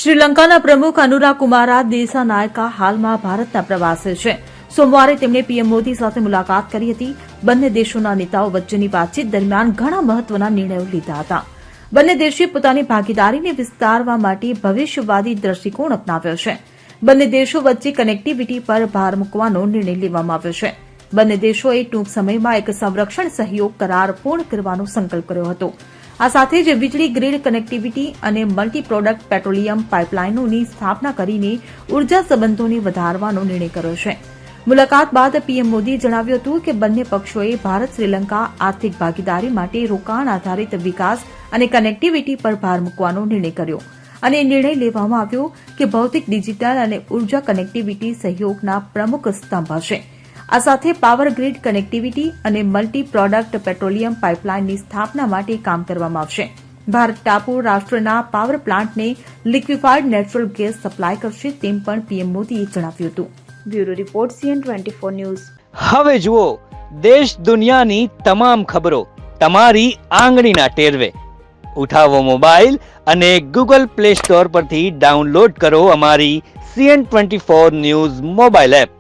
શ્રીલંકાના પ્રમુખ અનુરા કુમારા દિસાનાયકા હાલમાં ભારતના પ્રવાસે છે. સોમવારે તેમણે પીએમ મોદી સાથે મુલાકાત કરી હતી. બંને દેશોના નેતાઓ વચ્ચેની વાતચીત દરમિયાન ઘણા મહત્વના નિર્ણયો લીધા હતા. બંને દેશોએ પોતાની ભાગીદારીને વિસ્તારવા માટે ભવિષ્યવાદી દ્રષ્ટિકોણ અપનાવ્યો છે. બંને દેશો વચ્ચે કનેક્ટિવિટી પર ભાર મૂકવાનો નિર્ણય લેવામાં આવ્યો છે. બંને દેશોએ ટૂંક સમયમાં એક સંરક્ષણ સહયોગ કરાર પૂર્ણ કરવાનો સંકલ્પ કર્યો હતો. આ સાથે જ વીજળી ગ્રીડ કનેક્ટિવિટી અને મલ્ટી પ્રોડક્ટ પેટ્રોલિયમ પાઇપલાઇનોની સ્થાપના કરીને ઉર્જા સંબંધોને વધારવાનો નિર્ણય કર્યો છે. મુલાકાત બાદ પીએમ મોદીએ જણાવ્યું હતું કે બંને પક્ષોએ ભારત શ્રીલંકા આર્થિક ભાગીદારી માટે રોકાણ આધારિત વિકાસ અને કનેક્ટિવિટી પર ભાર મૂકવાનો નિર્ણય કર્યો અને નિર્ણય લેવામાં આવ્યો કે ભૌતિક, ડિજિટલ અને ઉર્જા કનેક્ટિવિટી સહયોગના પ્રમુખ સ્તંભ હશે. આ સાથે પાવર ગ્રીડ કનેક્ટિવિટી અને મલ્ટી પ્રોડક્ટ પેટ્રોલિયમ પાઇપલાઇનની સ્થાપના માટે કામ કરવામાં આવશે. ભારત ટાપુ રાષ્ટ્રના પાવર પ્લાન્ટને લિક્વિફાઇડ નેચરલ ગેસ સપ્લાય કરશે તેમ પણ પીએમ મોદીએ જણાવ્યું હતું. Bureau report CN24 news. હવે જુઓ દેશ દુનિયાની તમામ ખબરો તમારી આંગળીના ટેરવે. ઉઠાવો મોબાઈલ અને Google Play Store પરથી ડાઉનલોડ કરો અમારી CN24 ન્યૂઝ મોબાઈલ એપ.